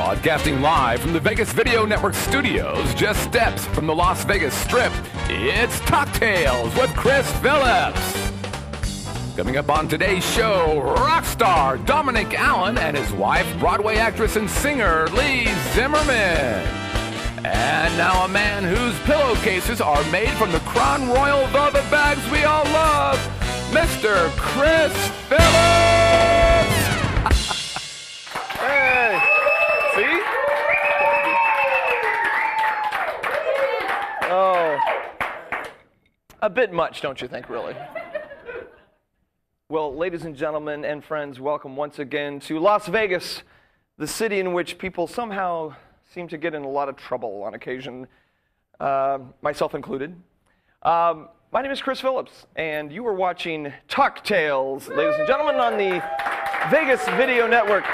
Broadcasting live from the Vegas Video Network studios, just steps from the Las Vegas Strip, it's Talktails with Chris Phillips. Coming up on today's show, rock star Dominic Allen and his wife, Broadway actress and singer Leigh Zimmerman. And now a man whose pillowcases are made from the Crown Royal velvet bags we all love, Mr. Chris Phillips! Hey! See? Oh. A bit much, don't you think, really? Well, ladies and gentlemen and friends, welcome once again to Las Vegas, the city in which people somehow seem to get in a lot of trouble on occasion, myself included. My name is Chris Phillips, and you are watching Talktails, ladies and gentlemen, on the Vegas Video Network.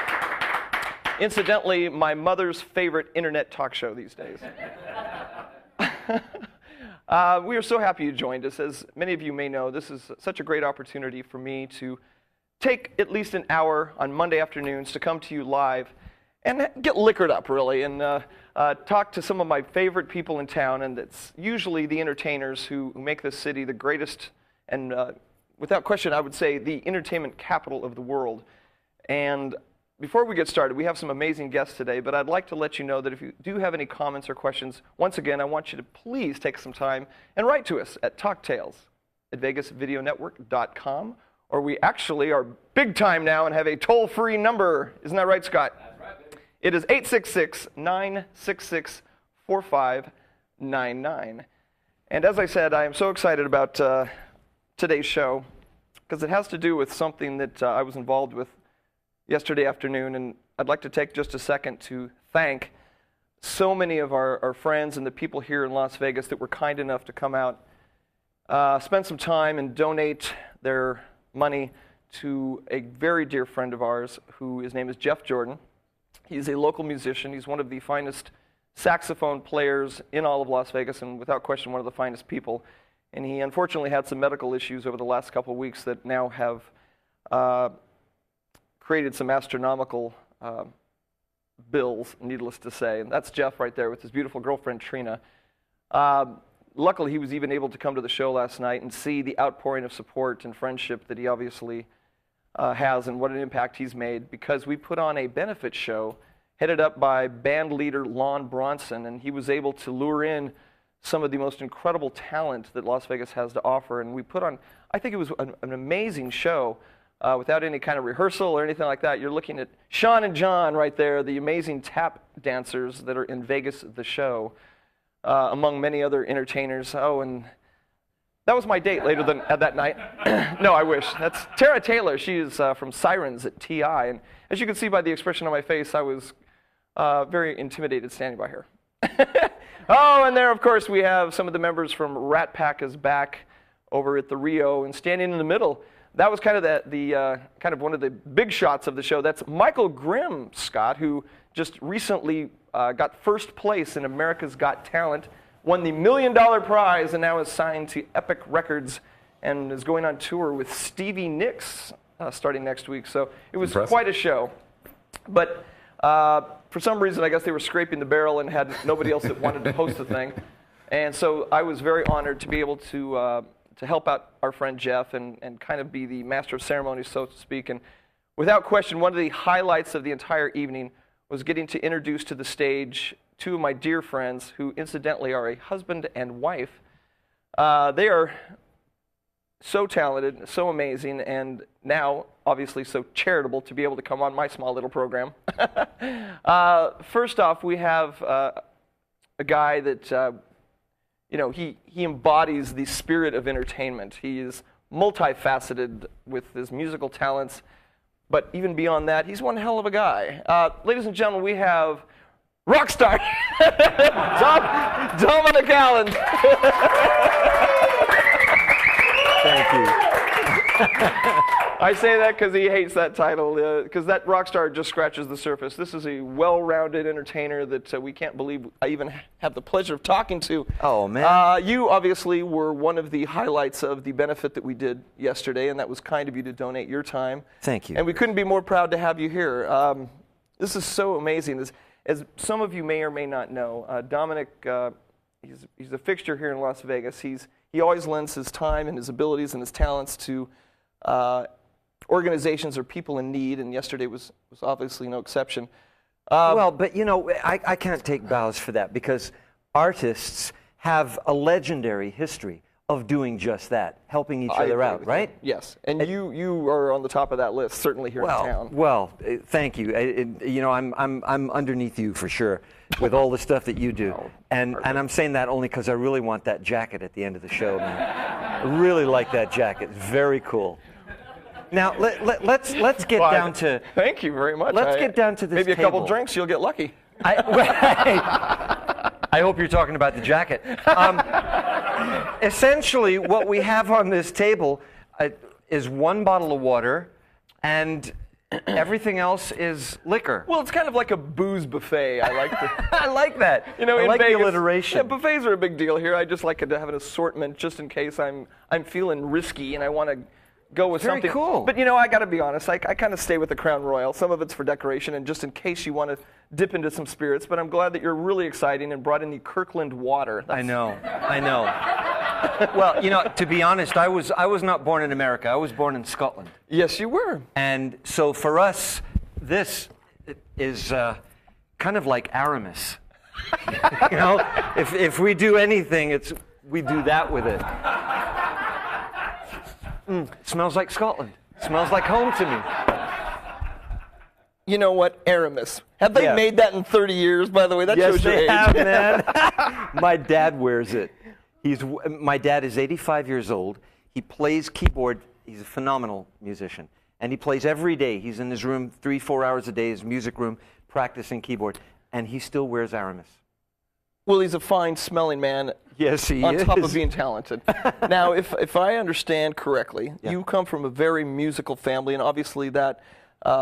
Incidentally, my mother's favorite internet talk show these days. We are so happy you joined us. As many of you may know, this is such a great opportunity for me to take at least an hour on Monday afternoons to come to you live and get liquored up, really, and talk to some of my favorite people in town, and it's usually the entertainers who make this city the greatest and, without question, I would say the entertainment capital of the world. And before we get started, we have some amazing guests today, but I'd like to let you know that if you do have any comments or questions, once again, I want you to please take some time and write to us at talktails@vegasvideonetwork.com, or we actually are big time now and have a toll-free number. Isn't that right, Scott? That's right, baby. It is 866-966-4599. And as I said, I am so excited about today's show because it has to do with something that I was involved with yesterday afternoon, and I'd like to take just a second to thank so many of our friends and the people here in Las Vegas that were kind enough to come out, spend some time and donate their money to a very dear friend of ours his name is Jeff Jordan. He's a local musician. He's one of the finest saxophone players in all of Las Vegas, and without question one of the finest people. And he unfortunately had some medical issues over the last couple of weeks that now have created some astronomical bills, needless to say. And that's Jeff right there with his beautiful girlfriend, Trina. Luckily, he was even able to come to the show last night and see the outpouring of support and friendship that he obviously has and what an impact he's made, because we put on a benefit show headed up by band leader Lon Bronson, and he was able to lure in some of the most incredible talent that Las Vegas has to offer. And we put on, I think it was an amazing show. Without any kind of rehearsal or anything like that. You're looking at Sean and John right there, the amazing tap dancers that are in Vegas the show, among many other entertainers. Oh, and that was my date later that night. No, I wish. That's Tara Taylor. She is from Sirens at TI. And as you can see by the expression on my face, I was very intimidated standing by her. Oh, and there, of course, we have some of the members from Rat Pack is back over at the Rio, and standing in the middle, that was kind of kind of one of the big shots of the show. That's Michael Grimm, Scott, who just recently got first place in America's Got Talent, won the $1 million prize, and now is signed to Epic Records and is going on tour with Stevie Nicks starting next week. So it was quite a show. But for some reason, I guess they were scraping the barrel and had nobody else that wanted to host the thing. And so I was very honored to be able to help out our friend Jeff and kind of be the master of ceremonies, so to speak. And without question, one of the highlights of the entire evening was getting to introduce to the stage two of my dear friends who incidentally are a husband and wife. They are so talented, so amazing, and now obviously so charitable to be able to come on my small little program. First off, we have a guy that he embodies the spirit of entertainment. He is multifaceted with his musical talents, but even beyond that, he's one hell of a guy. Ladies and gentlemen, we have rock star Dominic Allen. Thank you. I say that because he hates that title, because that rock star just scratches the surface. This is a well-rounded entertainer that we can't believe I even have the pleasure of talking to. Oh, man. You obviously were one of the highlights of the benefit that we did yesterday, and that was kind of you to donate your time. Thank you. And we couldn't be more proud to have you here. This is so amazing. As some of you may or may not know, Dominic, he's a fixture here in Las Vegas. He always lends his time and his abilities and his talents to organizations or people in need, and yesterday was obviously no exception. Well, but you know, I can't take bows for that because artists have a legendary history of doing just that, helping each other out, right? Yes, and you are on the top of that list, certainly here in town. Well, thank you. You know, I'm underneath you for sure with all the stuff that you do, and I'm saying that only because I really want that jacket at the end of the show, man. I really like that jacket. It's very cool. Now let's get down to. Thank you very much. Let's get down to this. Maybe a couple drinks, you'll get lucky. I hope you're talking about the jacket. Essentially, what we have on this table is one bottle of water, and everything else is liquor. Well, it's kind of like a booze buffet. I like I like that. You know, I in like Vegas, the alliteration. Yeah, buffets are a big deal here. I just like to have an assortment just in case I'm feeling risky and I want to go with Very something. cool. But you know, I got to be honest. I kind of stay with the Crown Royal. Some of it's for decoration and just in case you want to dip into some spirits. But I'm glad that you're really exciting and brought in the Kirkland water. I know. Well, you know, to be honest, I was not born in America. I was born in Scotland. Yes, you were. And so for us, this is kind of like Aramis. You know, if we do anything, we do that with it. It smells like Scotland. It smells like home to me. You know what? Aramis. Have they made that in 30 years, by the way? That shows your age. Yes, they have, man. My dad wears it. My dad is 85 years old. He plays keyboard. He's a phenomenal musician. And he plays every day. He's in his room 3-4 hours a day, his music room, practicing keyboard. And he still wears Aramis. Well, he's a fine-smelling man. Yes, he is. On top is. of being talented. Now, if I understand correctly, you come from a very musical family, and obviously that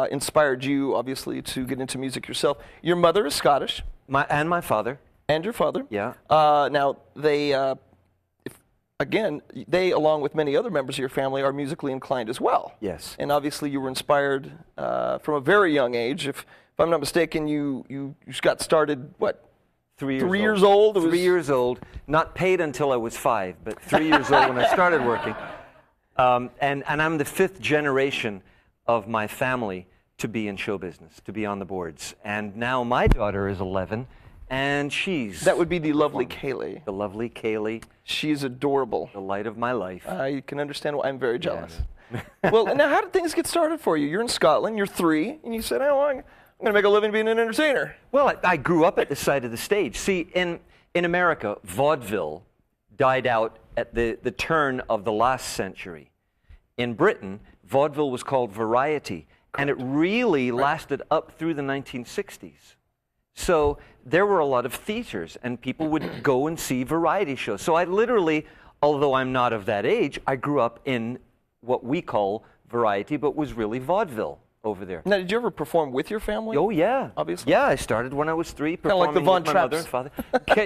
inspired you, obviously, to get into music yourself. Your mother is Scottish. And my father. And your father. Yeah. Now, they, along with many other members of your family, are musically inclined as well. Yes. And obviously you were inspired from a very young age. If I'm not mistaken, you got started, what? 3 years old. 3 years old? 3 years old. Not paid until I was 5, but 3 years old when I started working. And I'm the 5th generation of my family to be in show business, to be on the boards. And now my daughter is 11, and she's... That would be the lovely Kaylee. The lovely Kaylee. She's adorable. The light of my life. I can understand why I'm very jealous. Yeah. Well, now how did things get started for you? You're in Scotland, you're 3, and you said, oh, I'm going to make a living being an entertainer. Well, I grew up at the side of the stage. See, in America, vaudeville died out at the turn of the last century. In Britain, vaudeville was called variety, and it really lasted up through the 1960s. So there were a lot of theaters, and people would go and see variety shows. So I literally, although I'm not of that age, I grew up in what we call variety, but was really vaudeville over there. Now, did you ever perform with your family? Oh, yeah. Obviously? Yeah, I started when I was 3, Kind of like the Von with my mother and father.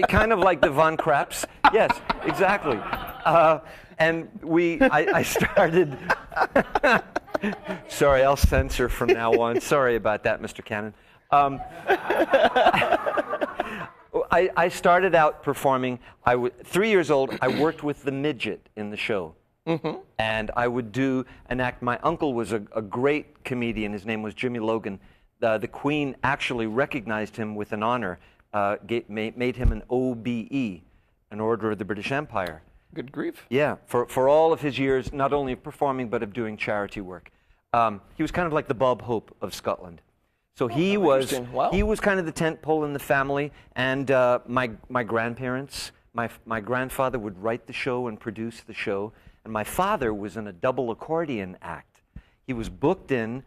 Kind of like the Von Krapps. Yes, exactly. And I started... Sorry, I'll censor from now on. Sorry about that, Mr. Cannon. I started out performing. 3 years old, I worked with the midget in the show. Mm-hmm. And I would do an act. My uncle was a great comedian. His name was Jimmy Logan. The Queen actually recognized him with an honor, made him an OBE, an Order of the British Empire. Good grief. Yeah, for all of his years, not only of performing, but of doing charity work. He was kind of like the Bob Hope of Scotland. So he was kind of the tent pole in the family, and my grandparents, my grandfather would write the show and produce the show, and my father was in a double accordion act. He was booked in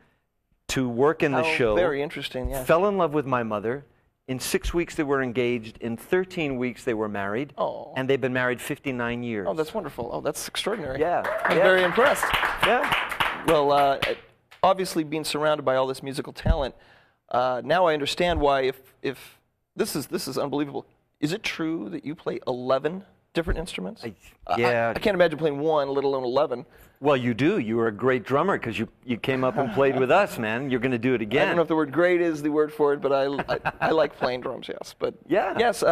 to work in the show. Very interesting, yeah. Fell in love with my mother. In 6 weeks they were engaged. In 13 weeks they were married. Oh. And they've been married 59 years. Oh, that's wonderful. Oh, that's extraordinary. Yeah. I'm very impressed. Yeah. Well, obviously being surrounded by all this musical talent, now I understand why if this is unbelievable. Is it true that you play 11 different instruments? Yeah. I can't imagine playing one, let alone 11. Well, you do. You were a great drummer because you came up and played with us, man. You're going to do it again. I don't know if the word great is the word for it, but I like playing drums, yes. But yeah. Yes,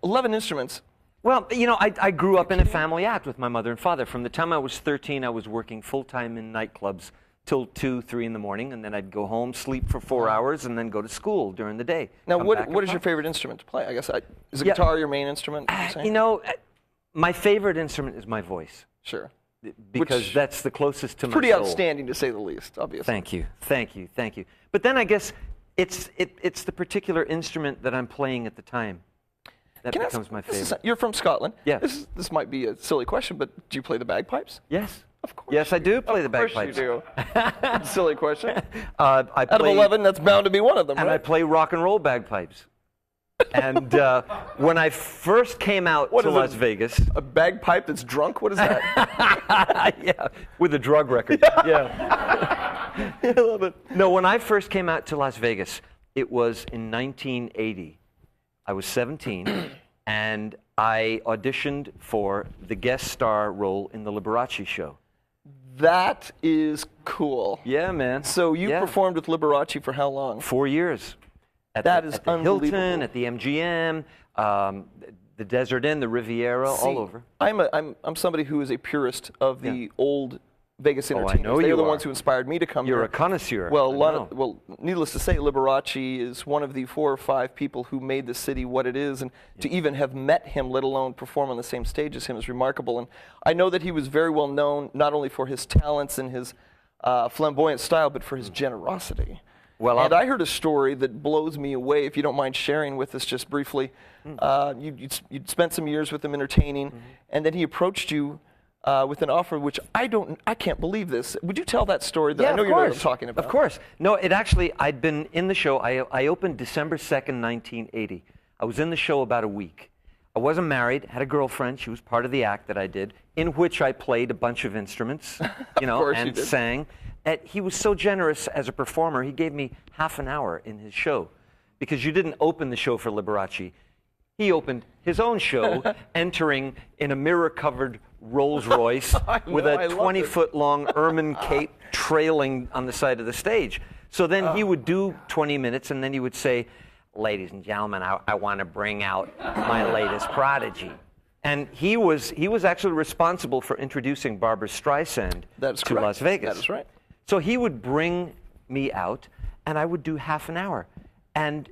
11 instruments. Well, you know, I grew up in a family act with my mother and father. From the time I was 13, I was working full-time in nightclubs till 2, 3 in the morning, and then I'd go home, sleep for 4 hours, and then go to school during the day. Now, what is your favorite instrument to play? I guess is the guitar your main instrument? You know, my favorite instrument is my voice. Sure. Because that's the closest to my soul. Pretty outstanding, to say the least, obviously. Thank you, thank you, thank you. But then I guess it's the particular instrument that I'm playing at the time that becomes my favorite. You're from Scotland. Yes. This might be a silly question, but do you play the bagpipes? Yes. Of course. Yes, I do play the bagpipes. Of course you do. Silly question. Out of 11, that's bound to be one of them, and right? I play rock and roll bagpipes. And when I first came out to Las Vegas... A bagpipe that's drunk? What is that? Yeah, with a drug record. Yeah. I love it. No, when I first came out to Las Vegas, it was in 1980. I was 17, and I auditioned for the guest star role in the Liberace show. That is cool. Yeah, man. So you performed with Liberace for how long? 4 years. At the Hilton, at the MGM, the Desert Inn, the Riviera, all over. I'm somebody who is a purist of the old Vegas entertainers. I know They're you the are. ones who inspired me to come here. You're a connoisseur. Well, needless to say, Liberace is one of the 4 or 5 people who made the city what it is, and to even have met him, let alone perform on the same stage as him, is remarkable. And I know that he was very well known not only for his talents and his flamboyant style, but for his generosity. Well, and I heard a story that blows me away, if you don't mind sharing with us just briefly. You'd spent some years with him entertaining, and then he approached you with an offer, which I can't believe this. Would you tell that story? That I know you know what I'm talking about. Of course. No, I'd been in the show. I opened December 2nd, 1980. I was in the show about a week. I wasn't married, had a girlfriend. She was part of the act that I did, in which I played a bunch of instruments, and sang. He was so generous as a performer, he gave me half an hour in his show. Because you didn't open the show for Liberace. He opened his own show, entering in a mirror-covered Rolls Royce with a 20-foot-long ermine cape trailing on the side of the stage. So then he would do 20 minutes, and then he would say, "Ladies and gentlemen, I want to bring out my latest prodigy." And he was actually responsible for introducing Barbra Streisand to Las Vegas. That is right. So he would bring me out, and I would do half an hour and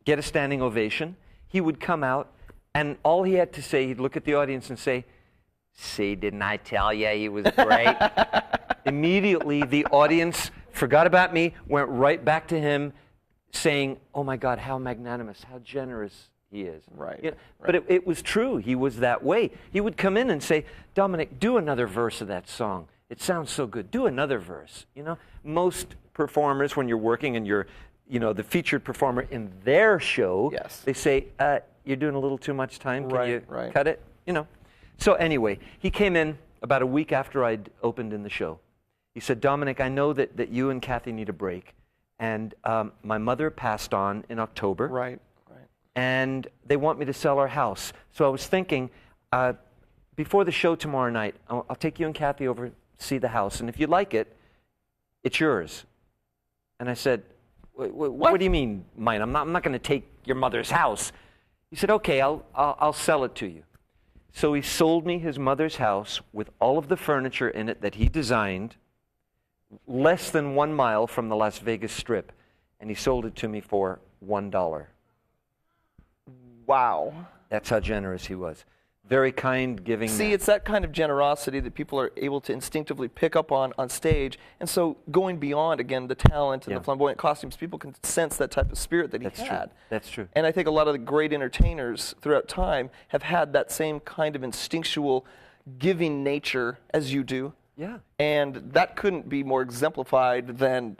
get a standing ovation. He would come out, and all he had to say, he'd look at the audience and say, "See, didn't I tell you he was great?" Immediately, the audience forgot about me, went right back to him, saying, "Oh my God, how magnanimous, how generous he is." Right. You know, but it was true. He was that way. He would come in and say, "Dominic, do another verse of that song. It sounds so good. Do another verse." You know, most performers, when you're working and you're, the featured performer in their show, they say, "You're doing a little too much time. Can you cut it?" So anyway, he came in about a week after I'd opened in the show. He said, "Dominic, I know that you and Kathy need a break, and my mother passed on in October. Right. And they want me to sell our house. So I was thinking, before the show tomorrow night, I'll take you and Kathy over, see the house, and if you like it, it's yours." And I said, what do you mean, mine? I'm not going to take your mother's house. He said, "Okay, I'll sell it to you." So he sold me his mother's house with all of the furniture in it that he designed, less than 1 mile from the Las Vegas Strip, and he sold it to me for $1. Wow. That's how generous he was. Very kind, giving. See, it's that kind of generosity that people are able to instinctively pick up on stage. And so going beyond, again, the talent and the flamboyant costumes, people can sense that type of spirit that he had. That's true. And I think a lot of the great entertainers throughout time have had that same kind of instinctual giving nature as you do. Yeah. And that couldn't be more exemplified than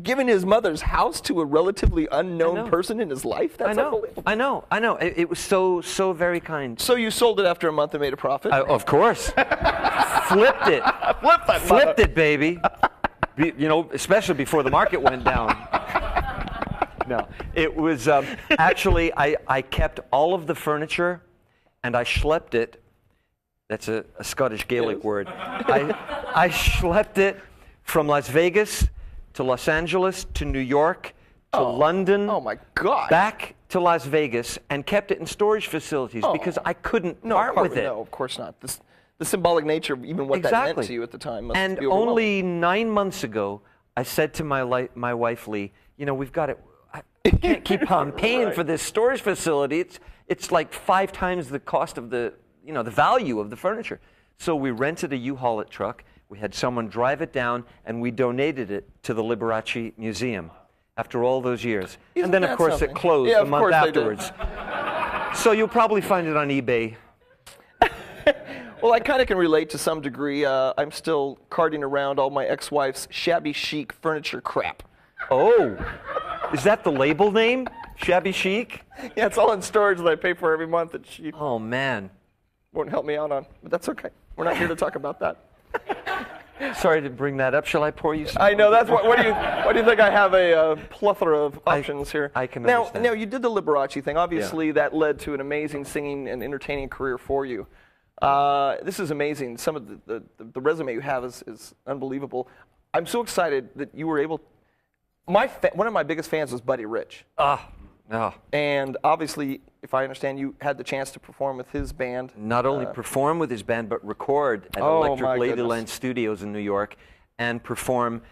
giving his mother's house to a relatively unknown person in his life. That's unbelievable. I know. It was so very kind. So you sold it after a month and made a profit? Of course. Flipped it. Flipped it, baby. Especially before the market went down. No, it was actually, I kept all of the furniture and I schlepped it. That's a Scottish Gaelic word. I schlepped it from Las Vegas to Los Angeles to New York to London. Oh my God! Back to Las Vegas and kept it in storage facilities because I couldn't part with it. No, of course not. The symbolic nature of even what that meant to you at the time must and be overwhelming. only 9 months ago, I said to my wife, Leigh, we've got it. I can't keep on paying for this storage facility. It's like 5 times the cost of the value of the furniture. So we rented a U-Haul truck. We had someone drive it down, and we donated it to the Liberace Museum after all those years. Isn't and then, of course, something? it closed Yeah, a month afterwards. So you'll probably find it on eBay. Well, I kind of can relate to some degree. I'm still carting around all my ex-wife's shabby chic furniture crap. Oh, is that the label name? Shabby chic? Yeah, it's all in storage that I pay for every month that she Oh, man. won't help me out on. But that's okay. We're not here to talk about that. Sorry to bring that up. Shall I pour you some? I know. That's what do you think? I have a plethora of options here. I can now, understand. Now, you did the Liberace thing. Obviously, that led to an amazing singing and entertaining career for you. This is amazing. Some of the resume you have is unbelievable. I'm so excited that you were able. One of my biggest fans was Buddy Rich. No. And obviously, if I understand, you had the chance to perform with his band. Not only perform with his band, but record at Electric Ladyland Studios in New York and perform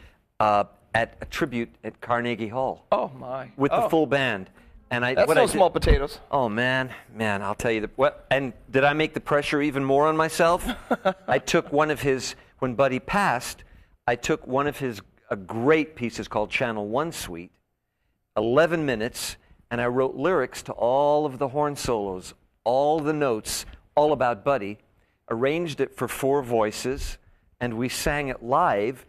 at a tribute at Carnegie Hall. Oh, my. With the full band. And That's no small potatoes. Oh, man, I'll tell you. And did I make the pressure even more on myself? I took one of his, when Buddy passed, I took one of his great pieces called Channel 1 Suite, 11 minutes, and I wrote lyrics to all of the horn solos, all the notes, all about Buddy, arranged it for 4 voices, and we sang it live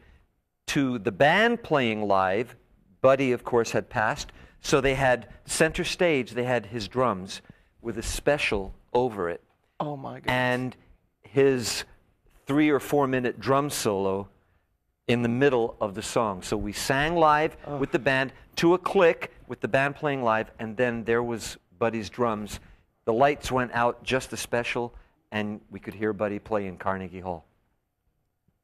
to the band playing live. Buddy, of course, had passed, so they had center stage, they had his drums with a special over it. Oh, my goodness. And his 3 or 4 minute drum solo in the middle of the song. So we sang live with the band to a click with the band playing live, and then there was Buddy's drums. The lights went out, just a special, and we could hear Buddy play in Carnegie Hall.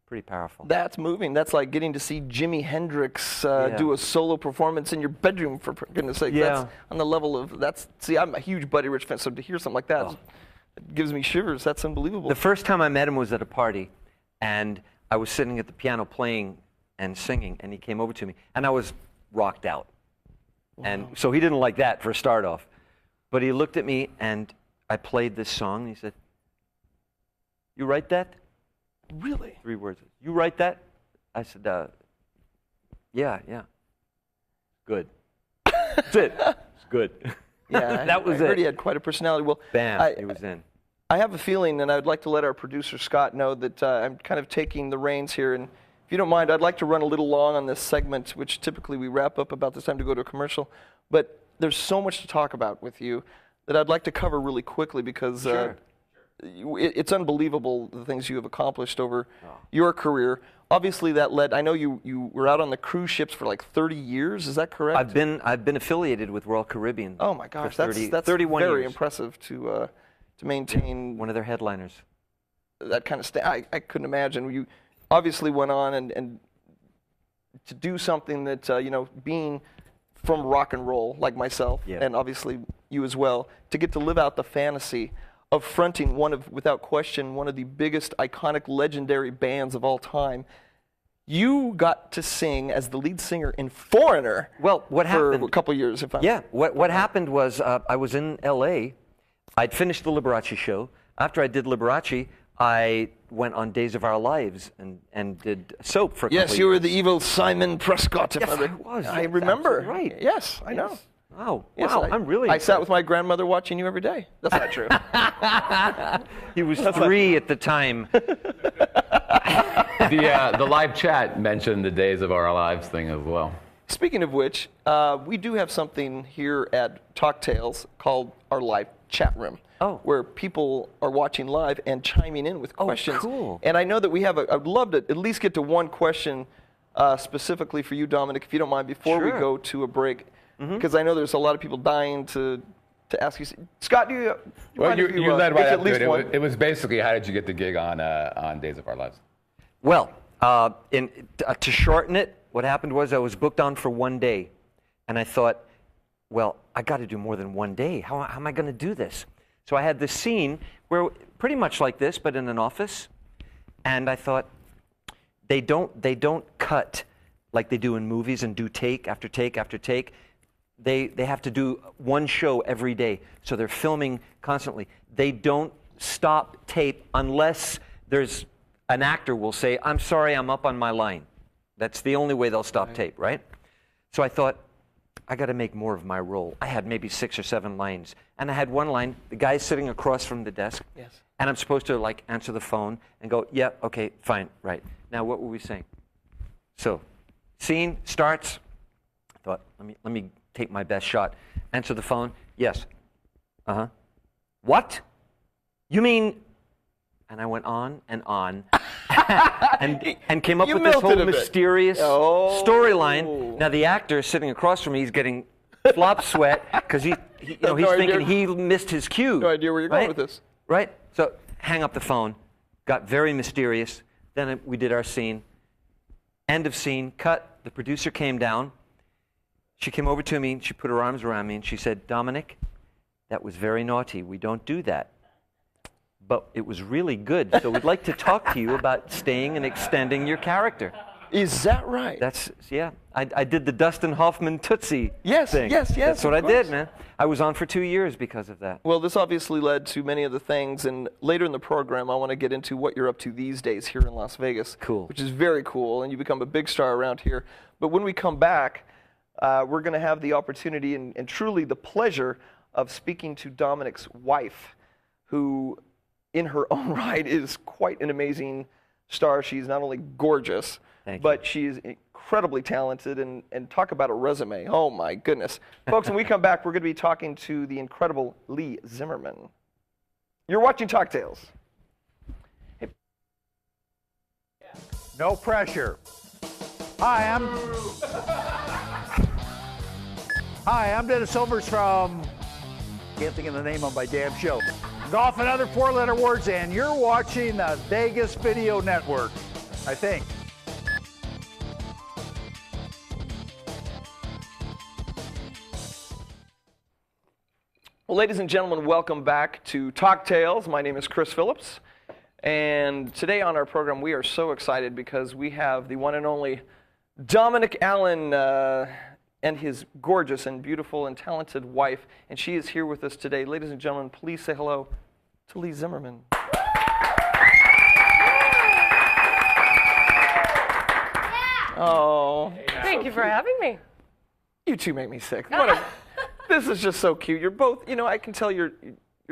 Pretty powerful. That's moving. That's like getting to see Jimi Hendrix do a solo performance in your bedroom, for goodness sake. Yeah. That's on the level of, see, I'm a huge Buddy Rich fan, so to hear something like that, it gives me shivers. That's unbelievable. The first time I met him was at a party, and I was sitting at the piano playing and singing, and he came over to me, and I was rocked out. Wow. And so he didn't like that for a start off. But he looked at me, and I played this song, and he said, "You write that?" Really? 3 words. "You write that?" I said, yeah. Good. That's it. It's good. Yeah, that was I it. heard he had quite a personality. Well, Bam, he was in. I have a feeling, and I'd like to let our producer, Scott, know that I'm kind of taking the reins here. And if you don't mind, I'd like to run a little long on this segment, which typically we wrap up about this time to go to a commercial. But there's so much to talk about with you that I'd like to cover really quickly because it's unbelievable the things you have accomplished over your career. Obviously, that led. I know you were out on the cruise ships for like 30 years. Is that correct? I've been affiliated with Royal Caribbean. Oh my gosh, for that's 31 very years. impressive to maintain One of their headliners. that kind of I couldn't imagine. You obviously went on and to do something that being from rock and roll like myself, and obviously you as well, to get to live out the fantasy of fronting without question, one of the biggest, iconic, legendary bands of all time. You got to sing as the lead singer in Foreigner. Well, what happened? For a couple of years, if I'm What happened was I was in L.A. I'd finished the Liberace show. After I did Liberace, I went on Days of Our Lives and did soap for a couple of years. Yes, you were the evil Simon Prescott. Yes, I was. I remember. Right. Yes, I know. Oh, Yes, wow, I'm really I sat with my grandmother watching you every day. That's not true. He was 3 at the time. The live chat mentioned the Days of Our Lives thing as well. Speaking of which, we do have something here at Talktails called our live chat room, where people are watching live and chiming in with questions. Cool. And I know that we have I'd love to at least get to one question specifically for you, Dominic, if you don't mind, before we go to a break. Because I know there's a lot of people dying to to ask you. Scott, do you Well, you led right at up to least it. one? It was basically, how did you get the gig on Days of Our Lives? Well, to shorten it, what happened was I was booked on for one day. And I thought, well, I got to do more than one day. How am I going to do this? So I had this scene where pretty much like this, but in an office. And I thought, they don't cut like they do in movies and do take after take after take. They have to do one show every day. So they're filming constantly. They don't stop tape unless there's an actor will say, I'm sorry, I'm up on my line. That's the only way they'll stop tape, right? So I thought, I got to make more of my role. I had maybe 6 or 7 lines. And I had one line, the guy's sitting across from the desk. Yes. And I'm supposed to like answer the phone and go, yeah, okay, fine, right. Now what were we saying? So, scene starts. I thought, let me take my best shot. Answer the phone. Yes. Uh-huh. What? You mean? And I went on and and came up You with this whole melted a bit. mysterious Oh. storyline. Now the actor sitting across from me, he's getting flop sweat because he's No thinking idea. he missed his cue. No idea where you're going with this. Right? So hang up the phone. Got very mysterious. Then we did our scene. End of scene. Cut. The producer came down. She came over to me and she put her arms around me and she said, Dominic, that was very naughty. We don't do that. But it was really good. So we'd like to talk to you about staying and extending your character. Is that right? Yeah. I did the Dustin Hoffman Tootsie thing. Yes. That's what I of did, course. man. I was on for 2 years because of that. Well, this obviously led to many of the things, and later in the program, I want to get into what you're up to these days here in Las Vegas. Cool. Which is very cool, and you become a big star around here. But when we come back, we're going to have the opportunity and truly the pleasure of speaking to Dominic's wife, who, in her own right, is quite an amazing star. She's not only gorgeous, but she is incredibly talented, and talk about a resume. Oh, my goodness. Folks, when we come back, we're going to be talking to the incredible Leigh Zimmerman. You're watching Talktails. Hey. No pressure. Hi, I'm Dennis Silvers from, can't think of the name of my damn show. Golf and other 4-letter words, and you're watching the Vegas Video Network, I think. Well, ladies and gentlemen, welcome back to Talktails. My name is Chris Phillips, and today on our program we are so excited because we have the one and only Dominic Allen and his gorgeous and beautiful and talented wife, and she is here with us today. Ladies and gentlemen, please say hello to Leigh Zimmerman. Oh, Thank you for having me. you two make me sick. This is just so cute. You're both, I can tell you're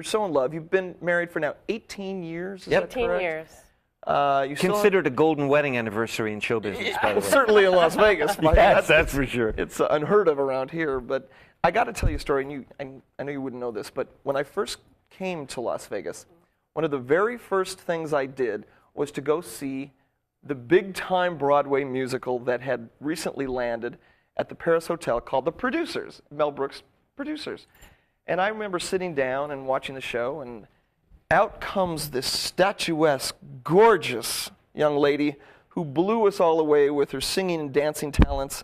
so in love. You've been married for now 18 years, is that 18 correct? years. You still Considered a golden wedding anniversary in show business, by the way. certainly in Las Vegas. Yes, that's for sure. It's unheard of around here. But I got to tell you a story, and I know you wouldn't know this, but when I first came to Las Vegas, one of the very first things I did was to go see the big-time Broadway musical that had recently landed at the Paris Hotel called The Producers, Mel Brooks' Producers. And I remember sitting down and watching the show, and out comes this statuesque, gorgeous young lady who blew us all away with her singing and dancing talents.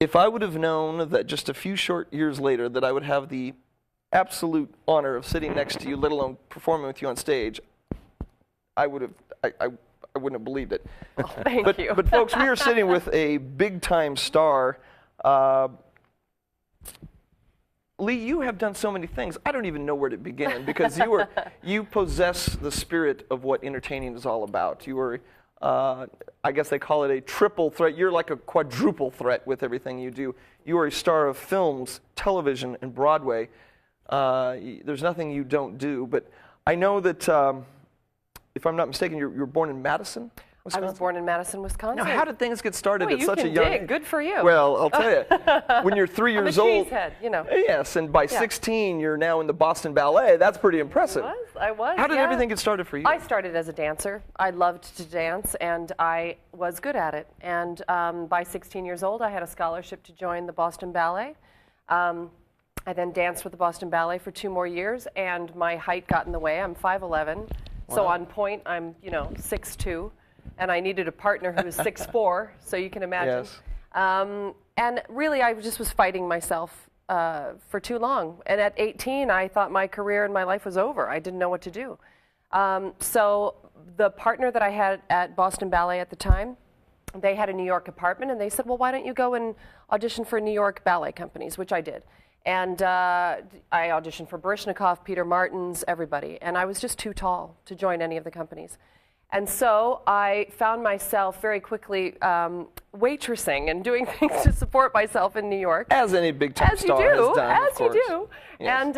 If I would have known that just a few short years later that I would have the absolute honor of sitting next to you, let alone performing with you on stage, I wouldn't have believed it. Thank you. But folks, we are sitting with a big-time star. Leigh, you have done so many things. I don't even know where to begin because you possess the spirit of what entertaining is all about. You are, I guess they call it a triple threat. You're like a quadruple threat with everything you do. You are a star of films, television, and Broadway. There's nothing you don't do. But I know that, if I'm not mistaken, you were born in Madison, Wisconsin? I was born in Madison, Wisconsin. Now, how did things get started Boy, at such a young... dig. Good for you. Well, I'll tell you, when you're 3 I'm a years old... cheesehead, Yes, and by 16, you're now in the Boston Ballet. That's pretty impressive. I was. How did everything get started for you? I started as a dancer. I loved to dance, and I was good at it. And by 16 years old, I had a scholarship to join the Boston Ballet. I then danced with the Boston Ballet for 2 more years, and my height got in the way. I'm 5'11", so on point I'm 6'2", and I needed a partner who was 6'4", so you can imagine. Yes. And really, I just was fighting myself for too long. And at 18, I thought my career and my life was over. I didn't know what to do. So the partner that I had at Boston Ballet at the time, they had a New York apartment, and they said, well, why don't you go and audition for New York ballet companies, which I did. And I auditioned for Baryshnikov, Peter Martins, everybody. And I was just too tall to join any of the companies. And so I found myself very quickly waitressing and doing things to support myself in New York. As any big-time star has done, As you do. Yes. And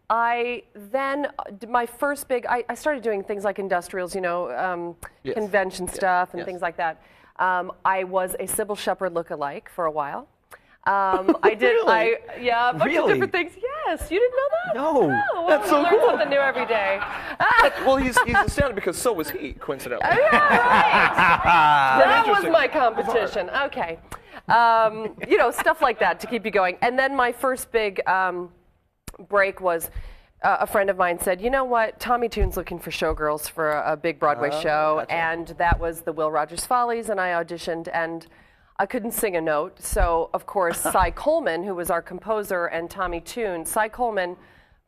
I then, my first big, I started doing things like industrials, Yes. convention stuff and Yes. things like that. I was a Sybil Shepherd lookalike for a while. I did. Really? A bunch of different things. Yes, you didn't know that? No. Well, That's so learn cool. something new every day. Well, he's a stand because so was he, coincidentally. That was my competition. Okay. Stuff like that to keep you going. And then my first big break was a friend of mine said, you know what, Tommy Tune's looking for showgirls for a big Broadway show. Gotcha. And that was the Will Rogers Follies, and I auditioned, and I couldn't sing a note. So, of course, Cy Coleman, who was our composer, and Tommy Tune, Cy Coleman,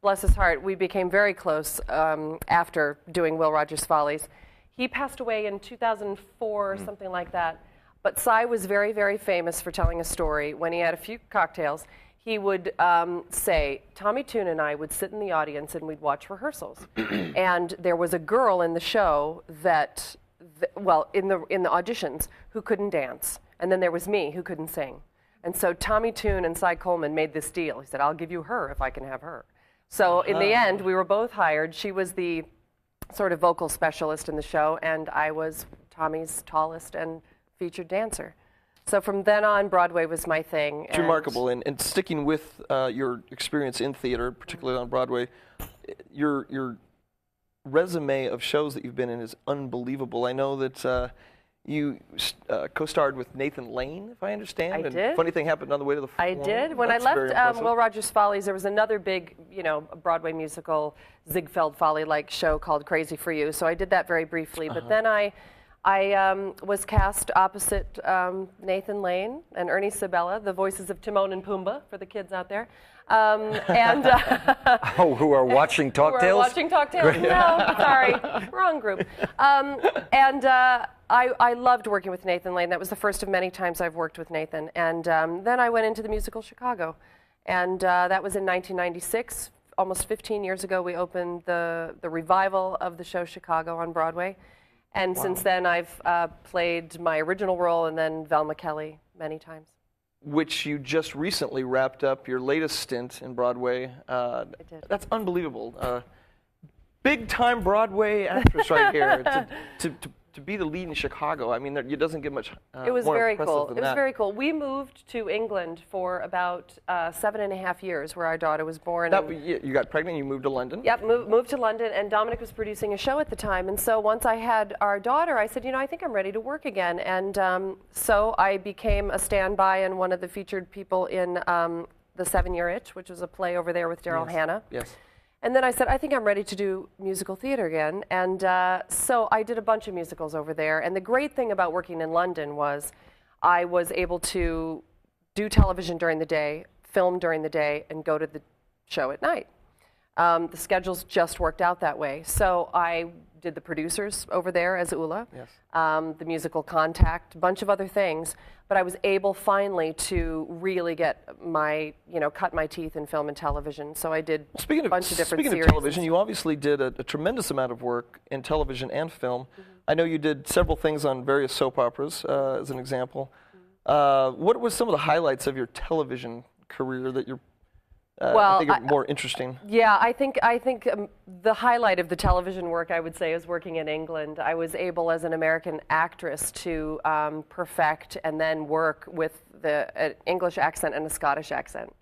bless his heart, we became very close after doing Will Rogers Follies. He passed away in 2004 or something like that. But Cy was very, very famous for telling a story. When he had a few cocktails, he would say, Tommy Tune and I would sit in the audience and we'd watch rehearsals. And there was a girl in the show that, in the auditions, who couldn't dance. And then there was me, who couldn't sing. And so Tommy Tune and Cy Coleman made this deal. He said, I'll give you her if I can have her. So in the end, we were both hired. She was the sort of vocal specialist in the show, and I was Tommy's tallest and featured dancer. So from then on, Broadway was my thing. It's remarkable. And sticking with your experience in theater, particularly on Broadway, your resume of shows that you've been in is unbelievable. I know that you co-starred with Nathan Lane, if I understand. I and did. Funny thing happened on the way to the I did. When That's very I left impressive. Will Rogers Follies, there was another big, Broadway musical, Ziegfeld Folly-like show called Crazy for You. So I did that very briefly. But then I was cast opposite Nathan Lane and Ernie Sabella, the voices of Timon and Pumbaa for the kids out there. Who are watching Talktails? Who are watching Talktails? No, sorry, wrong group. I loved working with Nathan Lane. That was the first of many times I've worked with Nathan. And then I went into the musical Chicago. And that was in 1996. Almost 15 years ago, we opened the revival of the show Chicago on Broadway. And since then, I've played my original role and then Velma Kelly many times. Which you just recently wrapped up your latest stint in Broadway. I did. That's unbelievable. Big-time Broadway actress right here. To be the lead in Chicago, I mean, it doesn't get much It was more very impressive cool. than It was that. very cool. We moved to England for about 7.5 years, where our daughter was born. You got pregnant, you moved to London? Yep, moved to London, and Dominic was producing a show at the time. And so once I had our daughter, I said, I think I'm ready to work again. And so I became a standby and one of the featured people in The 7-Year Itch, which was a play over there with Daryl Hannah. Yes. And then I said, I think I'm ready to do musical theater again. And so I did a bunch of musicals over there. And the great thing about working in London was I was able to do television during the day, film during the day, and go to the show at night. The schedules just worked out that way. So I did the producers over there as Ula, Yes. the musical Contact, a bunch of other things. But I was able finally to really get cut my teeth in film and television. So I did a bunch of different series. Speaking of television, you obviously did a tremendous amount of work in television and film. Mm-hmm. I know you did several things on various soap operas, as an example. What were some of the highlights of your television career that you're I think are more interesting? Yeah, I think the highlight of the television work, I would say, is working in England. I was able, as an American actress, to perfect and then work with an English accent and a Scottish accent.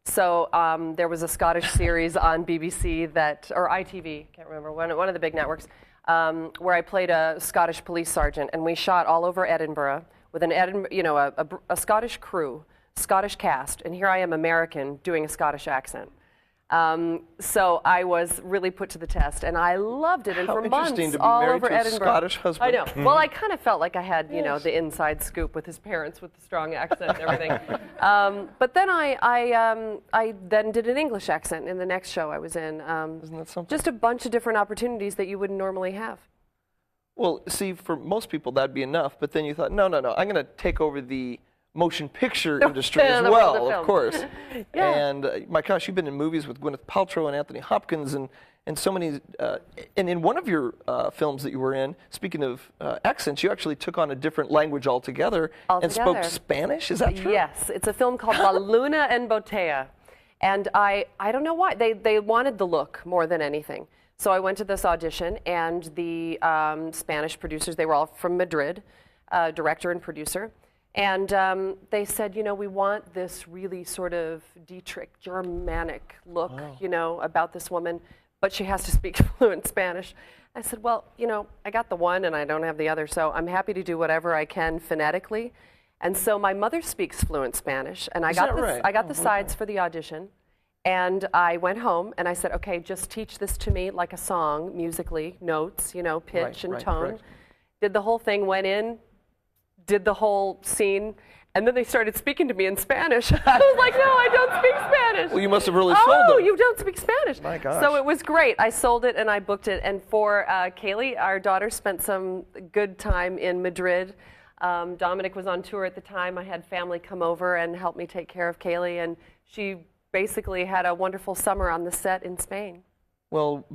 So there was a Scottish series on BBC or ITV, can't remember, one of the big networks, where I played a Scottish police sergeant, and we shot all over Edinburgh with a Scottish crew. Scottish cast, and here I am, American, doing a Scottish accent. So I was really put to the test, and I loved it. And for months, interesting to be all married over to a Edinburgh. Scottish husband. I know. Well, I kind of felt like I had, you know, the inside scoop with his parents, with the strong accent and everything. But then I then did an English accent in the next show I was in. Isn't that something? Just a bunch of different opportunities that you wouldn't normally have. Well, see, for most people that'd be enough, but then you thought, no, I'm going to take over the motion picture industry as the world well, of of film. course. Yeah. And my gosh, you've been in movies with Gwyneth Paltrow and Anthony Hopkins and so many. And in one of your films that you were in, speaking of accents, you actually took on a different language altogether and spoke Spanish. Is that true? Yes, it's a film called La Luna en Botella. And I don't know why. They wanted the look more than anything. So I went to this audition, and the Spanish producers, they were all from Madrid, director and producer. And they said, you know, we want this really sort of Dietrich, Germanic look, you know, about this woman, but she has to speak fluent Spanish. I said, well, you know, I got the one and I don't have the other, so I'm happy to do whatever I can phonetically. And so my mother speaks fluent Spanish, and I got the sides for the audition. And I went home and I said, okay, just teach this to me like a song, musically, notes, you know, pitch and tone. Correct. Did the whole thing, went in, did the whole scene, and then they started speaking to me in Spanish. I was like, no, I don't speak Spanish. Well, you must have really sold it. Oh, you don't speak Spanish. My gosh. So it was great. I sold it and I booked it. And for Kaylee, our daughter, spent some good time in Madrid. Dominic was on tour at the time. I had family come over and help me take care of Kaylee, and she basically had a wonderful summer on the set in Spain. Well,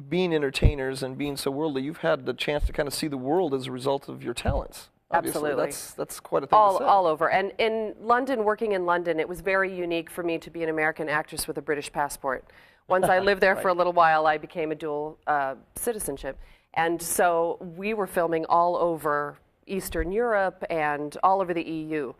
being entertainers and being so worldly, you've had the chance to kind of see the world as a result of your talents. Obviously. Absolutely. That's quite a thing to say. All over. And in London, working in London, it was very unique for me to be an American actress with a British passport. Once I lived there for a little while, I became a dual citizenship. And so we were filming all over Eastern Europe and all over the EU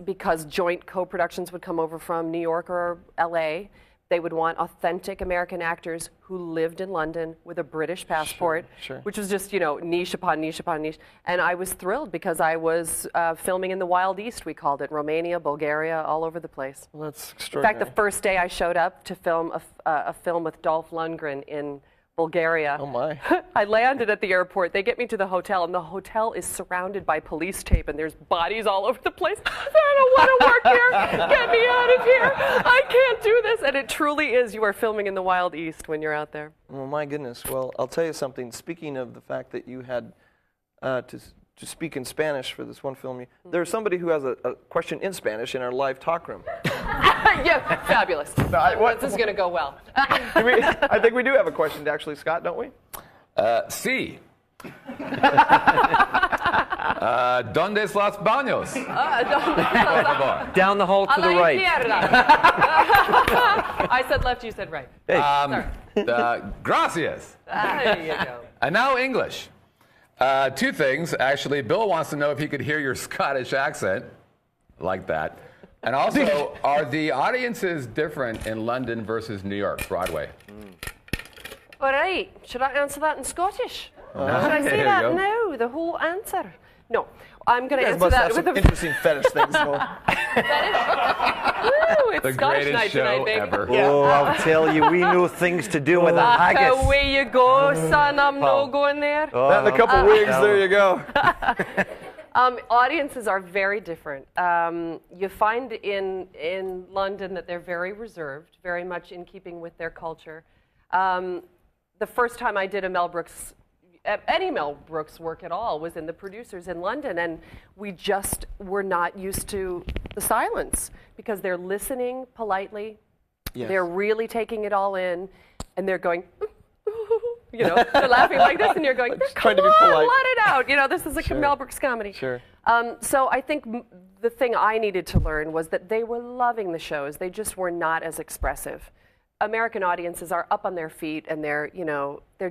because joint co-productions would come over from New York or LA. They would want authentic American actors who lived in London with a British passport, Sure. which was just, you know, niche upon niche upon niche. And I was thrilled because I was filming in the Wild East, we called it, Romania, Bulgaria, all over the place. Well, that's In extraordinary. fact, the first day I showed up to film a film with Dolph Lundgren in Bulgaria. Oh, my. I landed at the airport. They get me to the hotel, and the hotel is surrounded by police tape, and there's bodies all over the place. I said, I don't want to work here. Get me out of here. I can't do this. And it truly is. You are filming in the Wild East when you're out there. Oh, my goodness. Well, I'll tell you something. Speaking of the fact that you had to speak in Spanish for this one film, there's somebody who has a question in Spanish in our live talk room. Yeah, fabulous. This is going to go well. I think we do have a question, actually, Scott, don't we? Sí. ¿Dónde es los baños? Por favor. Down the hall to the right. I said left, you said right. Gracias. There you go. And now English. Two things, actually. Bill wants to know if he could hear your Scottish accent, like that. And also, are the audiences different in London versus New York, Broadway? All right. Should I answer that in Scottish? No. Should I say There you that go. now? The whole answer? No. I'm going to You guys answer must that have with some a interesting fetish things going. Woo, it's The Scottish greatest night show tonight, baby. ever. Oh, I'll tell you, we know things to do with a haggis. Away you go, son. I'm no Paul. going there. Oh, And a couple wigs, there you go. Audiences are very different. You find in London that they're very reserved, very much in keeping with their culture. The first time I did any Mel Brooks work at all was in the producers in London, and we just were not used to the silence because they're listening politely, they're really taking it all in, and they're going, you know, they're laughing like this, and you're going, trying to come be on, polite. let it out. You know, this is a Mel Brooks comedy. Sure. So I think the thing I needed to learn was that they were loving the shows. They just were not as expressive. American audiences are up on their feet, and they're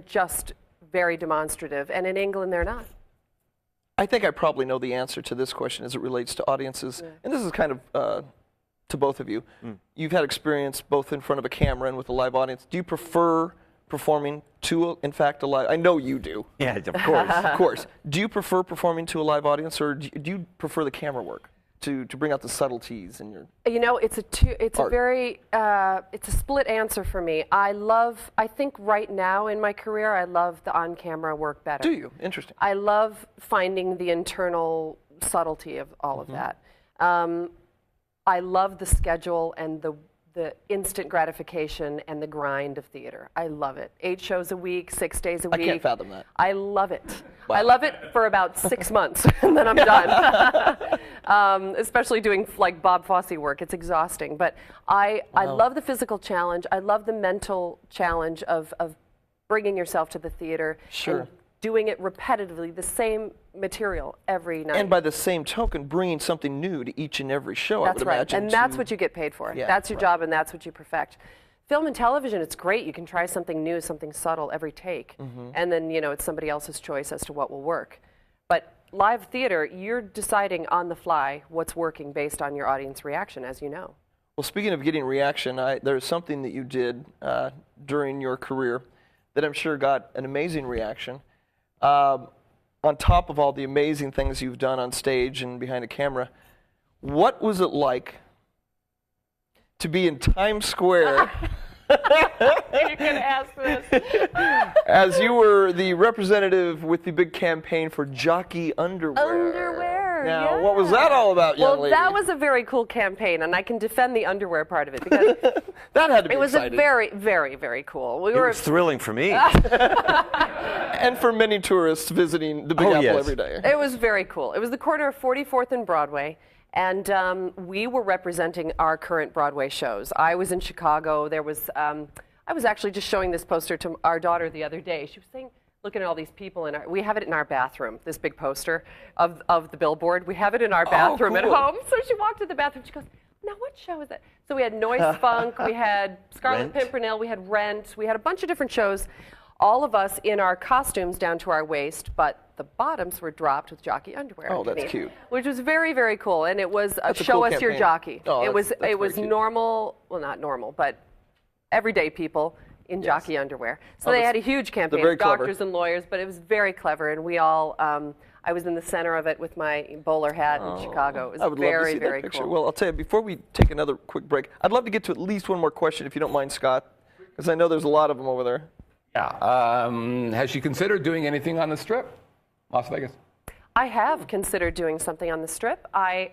just very demonstrative. And in England, they're not. I think I probably know the answer to this question as it relates to audiences. Yeah. And this is kind of to both of you. You've had experience both in front of a camera and with a live audience. Do you prefer performing to, in fact, a live? I know you do. Yeah, of course. Of course. Do you prefer performing to a live audience, or do you prefer the camera work? to bring out the subtleties in your? You know, it's a split answer for me. I think right now in my career, I love the on-camera work better. Do you? Interesting. I love finding the internal subtlety of all of that. I love the schedule and the instant gratification and the grind of theater. I love it. 8 shows a week, 6 days a week. I can't fathom that. I love it. Wow. I love it for about 6 months, and then I'm done. Especially doing like Bob Fosse work. It's exhausting. But I love the physical challenge. I love the mental challenge of bringing yourself to the theater. Sure. And doing it repetitively, the same material every night. And by the same token, bringing something new to each and every show, That's I would right. imagine. And that's what you get paid for. Yeah, that's your job, and that's what you perfect. Film and television, it's great. You can try something new, something subtle every take. And then, you know, it's somebody else's choice as to what will work. But live theater, you're deciding on the fly what's working based on your audience reaction, as you know. Well, speaking of getting reaction, there's something that you did during your career that I'm sure got an amazing reaction. On top of all the amazing things you've done on stage and behind a camera, what was it like to be in Times Square You can ask this. as you were the representative with the big campaign for jockey underwear? Now, yeah. what was that all about, young lady? Well, that was a very cool campaign, and I can defend the underwear part of it because that had to be it was exciting. a very, very, very cool. It was thrilling for me. And for many tourists visiting the Big Apple every day. It was very cool. It was the corner of 44th and Broadway, and we were representing our current Broadway shows. I was in Chicago. There was, I was actually just showing this poster to our daughter the other day. She was saying, looking at all these people, we have it in our bathroom, this big poster of the billboard. We have it in our bathroom cool. at home. So she walked to the bathroom. She goes, now what show is that? So we had Noise Funk, we had Scarlet Pimpernel, we had Rent, we had a bunch of different shows. All of us in our costumes down to our waist, but the bottoms were dropped with jockey underwear. Oh, that's cute. Which was very, very cool. And it was That's a show cool us your campaign. jockey. Oh, it was that's very cute. normal, well, not normal, but everyday people in jockey underwear. So they had a huge campaign very of clever. doctors and lawyers, but it was very clever. And we all, I was in the center of it with my bowler hat in Chicago. It was I would very, love to see very that picture. cool. Well, I'll tell you, before we take another quick break, I'd love to get to at least one more question, if you don't mind, Scott, because I know there's a lot of them over there. Yeah. Has she considered doing anything on the Strip, Las Vegas? I have considered doing something on the Strip. I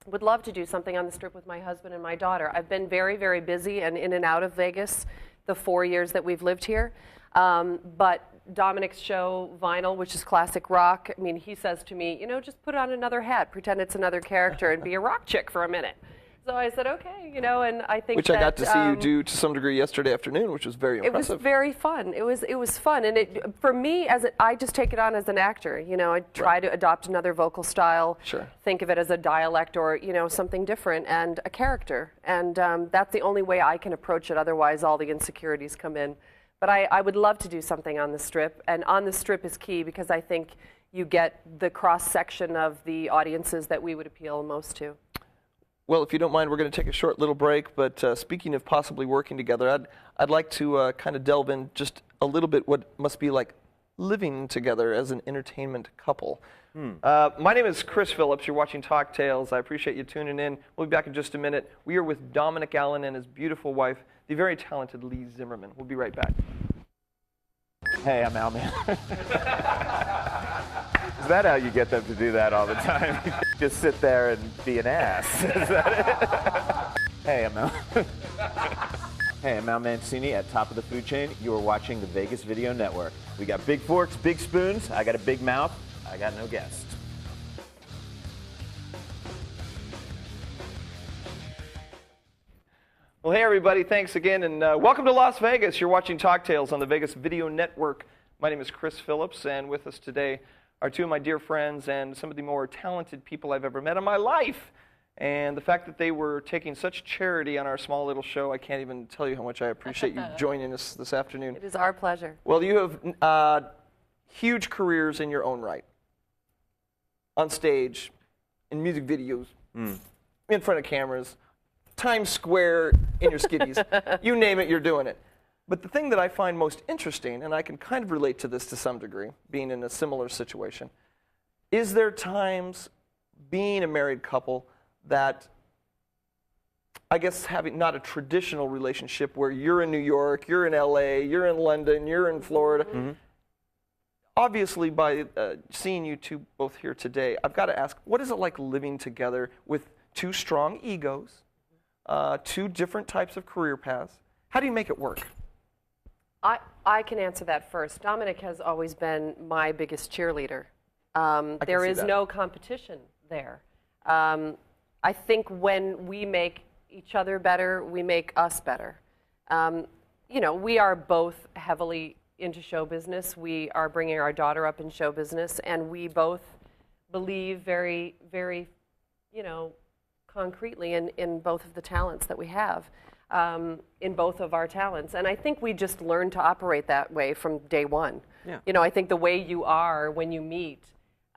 would love to do something on the Strip with my husband and my daughter. I've been very, very busy and in and out of Vegas the 4 years that we've lived here. But Dominic's show, Vinyl, which is classic rock, I mean, he says to me, you know, just put on another hat, pretend it's another character, and be a rock chick for a minute. So I said, okay, you know, and I think Which I got to see you do to some degree yesterday afternoon, which was very impressive. It was very fun. It was fun, and for me, I just take it on as an actor. You know, I try to adopt another vocal style. Sure. Think of it as a dialect or something different and a character, and that's the only way I can approach it. Otherwise, all the insecurities come in. But I would love to do something on the Strip, and on the Strip is key because I think you get the cross section of the audiences that we would appeal most to. Well, if you don't mind, we're going to take a short little break. But speaking of possibly working together, I'd like to kind of delve in just a little bit what must be like living together as an entertainment couple. My name is Chris Phillips. You're watching Talktails. I appreciate you tuning in. We'll be back in just a minute. We are with Dominic Allen and his beautiful wife, the very talented Leigh Zimmerman. We'll be right back. Hey, I'm Al, man. Is that how you get them to do that all the time? Just sit there and be an ass. Is that it? Hey, I'm Al. Hey, I'm Al Mancini at Top of the Food Chain. You are watching the Vegas Video Network. We got big forks, big spoons. I got a big mouth. I got no guests. Well, hey, everybody. Thanks again, and welcome to Las Vegas. You're watching Talktails on the Vegas Video Network. My name is Chris Phillips, and with us today are two of my dear friends and some of the more talented people I've ever met in my life. And the fact that they were taking such charity on our small little show, I can't even tell you how much I appreciate you joining us this afternoon. It is our pleasure. Well, you have huge careers in your own right. On stage, in music videos, in front of cameras, Times Square, in your skivvies. You name it, you're doing it. But the thing that I find most interesting, and I can kind of relate to this to some degree, being in a similar situation, is there times being a married couple that, I guess, having not a traditional relationship where you're in New York, you're in LA, you're in London, you're in Florida. Mm-hmm. Obviously, by seeing you two both here today, I've got to ask, what is it like living together with two strong egos, two different types of career paths? How do you make it work? I can answer that first. Dominic has always been my biggest cheerleader. There is no competition there. I think when we make each other better, we make us better. You know, we are both heavily into show business. We are bringing our daughter up in show business, and we both believe very, very, you know, concretely in both of the talents that we have, in both of our talents. And I think we just learned to operate that way from day one. Yeah. You know, I think the way you are when you meet,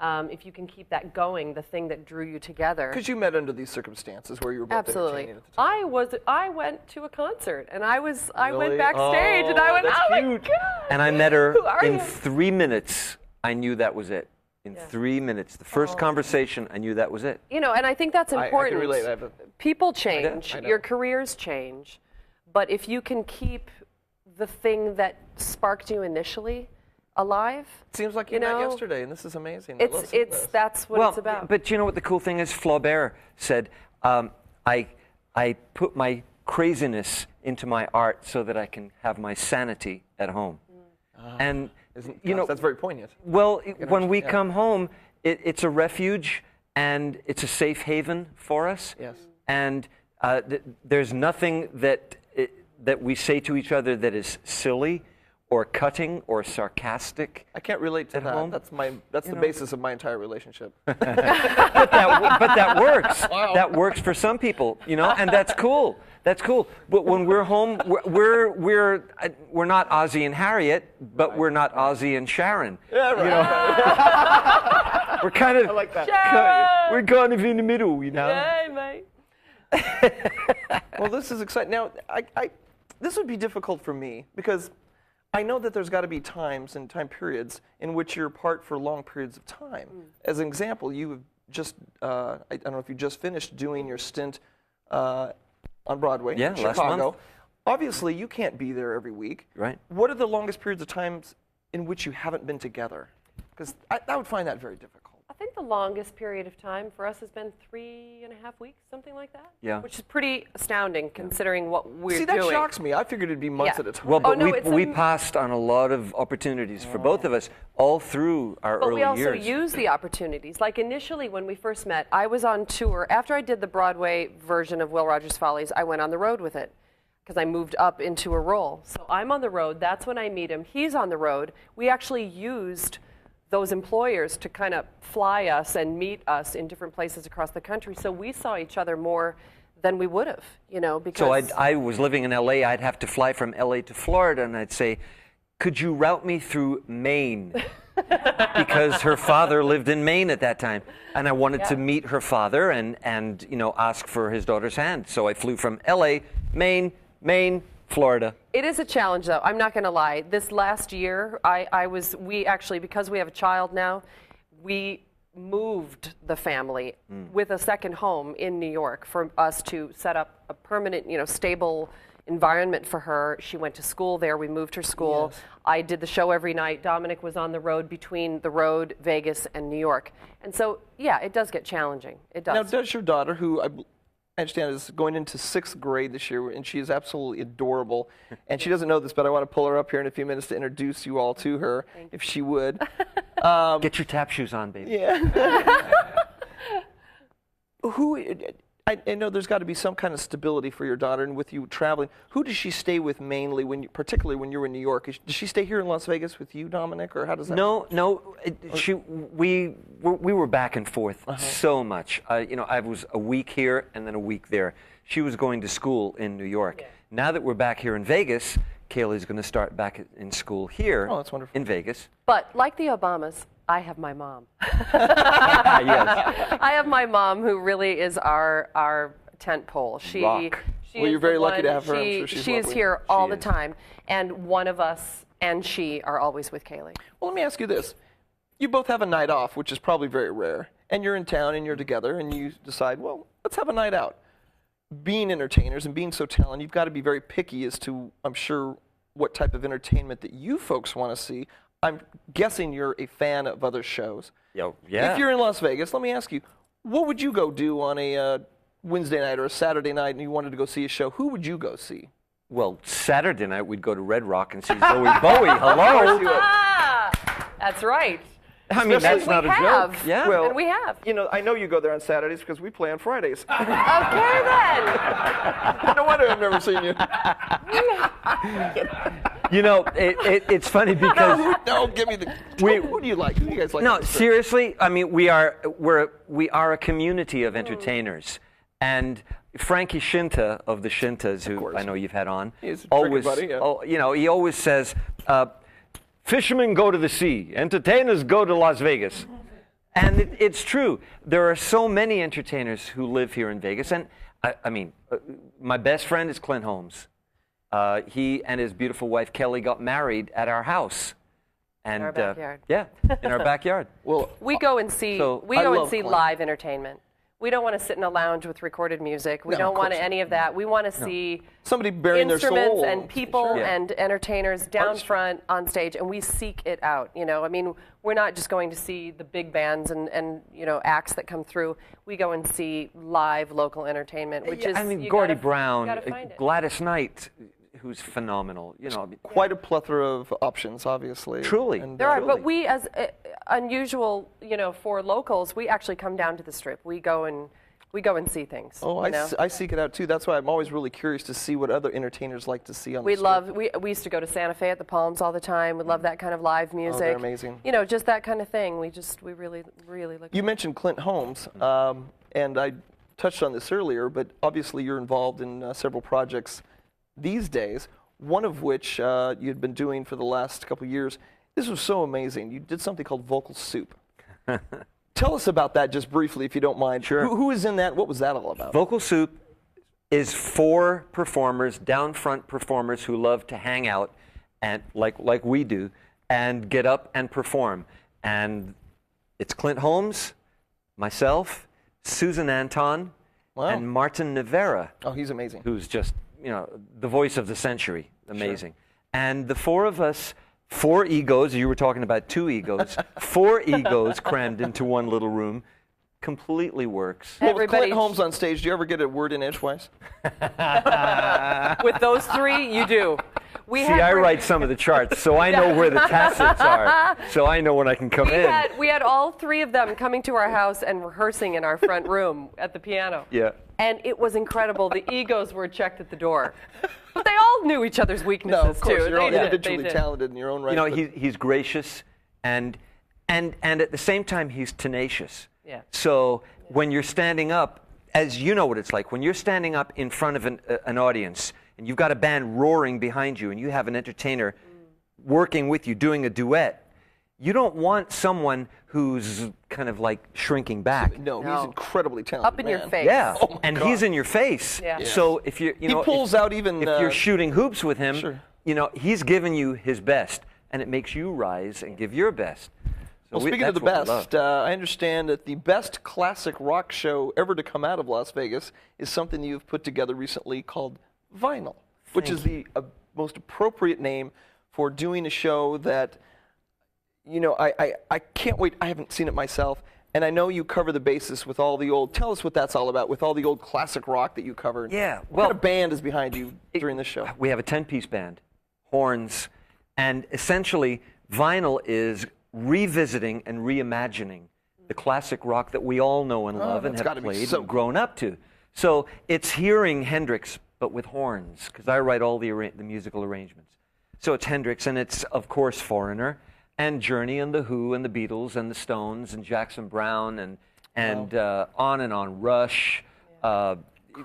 if you can keep that going, the thing that drew you together. Because you met under these circumstances where you were both Absolutely. entertaining at the time. I went to a concert, and I went Really? backstage, and I went, that's oh my cute. God. And I met her Who are in you? 3 minutes. I knew that was it. In 3 minutes. The first conversation, I knew that was it. You know, and I think that's important. I can relate. I have a- People change, I know. your careers change, but if you can keep the thing that sparked you initially alive, It seems like you met yesterday, and this is amazing. I love seeing this. that's what it's about. But you know what the cool thing is? Flaubert said, I put my craziness into my art so that I can have my sanity at home. And you know, that's very poignant. well, when we come home, it's a refuge and it's a safe haven for us. Yes. And there's nothing that we say to each other that is silly or cutting or sarcastic. I can't relate to At that. home? That's the basis of my entire relationship. But that works. That works for some people, you know, and that's cool. That's cool. But when we're home, we're not Ozzie and Harriet, but we're not Ozzie and Sharon. Yeah, right. You know? We're kind of. I like that. We're kind of in the middle, you know. Hey, mate. Well, this is exciting. Now, this would be difficult for me because I know that there's got to be times and time periods in which you're apart for long periods of time. As an example, you have just, I don't know if you just finished doing your stint on Broadway in last Chicago. month. Obviously, you can't be there every week. Right. What are the longest periods of times in which you haven't been together? Because I would find that very difficult. I think the longest period of time for us has been 3.5 weeks, something like that. Yeah. Which is pretty astounding considering what we're See, doing. that shocks me. I figured it'd be months Yeah. at a time. Well, but no, it's we a- passed on a lot of opportunities for both of us all through our But early we also years. use the opportunities. Like initially when we first met, I was on tour. After I did the Broadway version of Will Rogers Follies, I went on the road with it because I moved up into a role. So I'm on the road. That's when I meet him. He's on the road. We actually used those employers to kind of fly us and meet us in different places across the country. So we saw each other more than we would have, you know, because... So I was living in L.A. I'd have to fly from L.A. to Florida, and I'd say, could you route me through Maine? Because her father lived in Maine at that time, and I wanted to meet her father and you know, ask for his daughter's hand. So I flew from L.A., Maine, Florida. It is a challenge, though. I'm not going to lie. This last year, we actually, because we have a child now, we moved the family with a second home in New York for us to set up a permanent, you know, stable environment for her. She went to school there. We moved her school. Yes. I did the show every night. Dominic was on the road between the road, Vegas, and New York. And so, yeah, it does get challenging. It does. Now, does your daughter, who I understand is going into 6th grade this year, and she is absolutely adorable, and she doesn't know this, but I want to pull her up here in a few minutes to introduce you all to her, if she would. Get your tap shoes on, baby. Yeah. I know there's got to be some kind of stability for your daughter, and with you traveling, who does she stay with mainly, particularly when you're in New York? Does she stay here in Las Vegas with you, Dominic, or how does that work? No. We were back and forth so much. You know, I was a week here and then a week there. She was going to school in New York. Yeah. Now that we're back here in Vegas, Kaylee's going to start back in school here that's wonderful. in Vegas. But like the Obamas, I have my mom. Yes. I have my mom, who really is our tent pole. Rock. Well, is you're very the lucky to one- have her. I'm sure she's she is lovely. here all She the is. time, and one of us and she are always with Kaylee. Well, let me ask you this. You both have a night off, which is probably very rare. and you're in town and you're together and you decide, well, let's have a night out. Being entertainers and being so talented, you've got to be very picky as to, I'm sure, what type of entertainment that you folks want to see. I'm guessing you're a fan of other shows. Yeah. If you're in Las Vegas, let me ask you, what would you go do on a Wednesday night or a Saturday night and you wanted to go see a show? Who would you go see? Well, Saturday night we'd go to Red Rock and see Zoe Bowie. Hello. That's right. I mean, that's not a joke. Yeah. Well, and we have. You know, I know you go there on Saturdays because we play on Fridays. Okay, then. No wonder I've never seen you. You know, it's funny because No, give me the. Who do you like? Who do you guys like? no, seriously. I mean, we are a community of entertainers, and Frankie Shinta of the Shintas, who I know you've had on, He's a always, buddy, yeah. you know, he always says, fishermen go to the sea, entertainers go to Las Vegas. And it's true. There are so many entertainers who live here in Vegas. And, I mean, my best friend is Clint Holmes. He and his beautiful wife, Kelly, got married at our house. And, in our backyard. Yeah, in our backyard. Well, We go and see So, I love see Clint. live entertainment. We don't want to sit in a lounge with recorded music. We No, don't of want course any of that. We want to see somebody bearing their soul. instruments and people Sure. and entertainers down Artistry. front on stage, and we seek it out. You know, I mean, we're not just going to see the big bands and you know, acts that come through. We go and see live local entertainment, which is I mean, you Gordy gotta- Brown, you gotta find it. Gladys Knight, who's phenomenal. You know, Quite a plethora of options, obviously. Truly. And, There are, Truly. but we, as unusual, you know, for locals, we actually come down to the Strip. We go and see things. Oh, you know? I seek it out too. That's why I'm always really curious to see what other entertainers like to see on We the strip. love. We used to go to Santa Fe at the Palms all the time. We love that kind of live music. they're amazing. You know, just that kind of thing. We really look. You mentioned Clint Holmes, and I touched on this earlier, but obviously you're involved in several projects these days, one of which you'd been doing for the last couple of years. This was so amazing. You did something called Vocal Soup. Tell us about that just briefly, if you don't mind. Sure. Who is in that? What was that all about? Vocal Soup is for performers, down front performers who love to hang out, and like we do, and get up and perform. And it's Clint Holmes, myself, Susan Anton, Wow. and Martin Nivera, Oh, he's amazing. who's just, you know, the voice of the century. Amazing. And the four of us, 4 egos, you were talking about 2 egos, 4 egos crammed into one little room, completely works. Well, with Everybody- Clint Holmes on stage, do you ever get a word in edgewise? With those 3, you do. We See, I write some of the charts, so I know where the tacits are, so I know when I can come in. We had all 3 of them coming to our house and rehearsing in our front room at the piano. Yeah. And it was incredible. The egos were checked at the door. But they all knew each other's weaknesses, No, of course. too. You're all They did, individually they did. talented in your own right. You know, but- he's gracious, and at the same time, he's tenacious. Yeah. So when you're standing up, as you know what it's like, when you're standing up in front of an audience, and you've got a band roaring behind you, and you have an entertainer working with you, doing a duet, you don't want someone who's kind of like shrinking back. No, No. he's incredibly talented. Up in your man. face. Yeah, Oh my and God. he's in your face. Yeah. Yeah. So if you know, He pulls out even. if you're shooting hoops with him, Sure. you know, he's giving you his best, and it makes you rise and give your best. So Well, speaking of the that's what we best, love. I understand that the best classic rock show ever to come out of Las Vegas is something you've put together recently called Vinyl, which is the most appropriate name for doing a show that, you know, I can't wait. I haven't seen it myself, and I know you cover the basis with all the old. Tell us what that's all about with all the old classic rock that you covered. Yeah, What well- kind of band is behind you during this show? We have a 10-piece band, horns, and essentially Vinyl is revisiting and reimagining the classic rock that we all know and love and that's have gotta be played so and grown up to. So it's hearing Hendrix, but with horns, because I write all the musical arrangements. So it's Hendrix, and it's, of course, Foreigner, and Journey, and The Who, and the Beatles, and the Stones, and Jackson Brown, and on, Rush,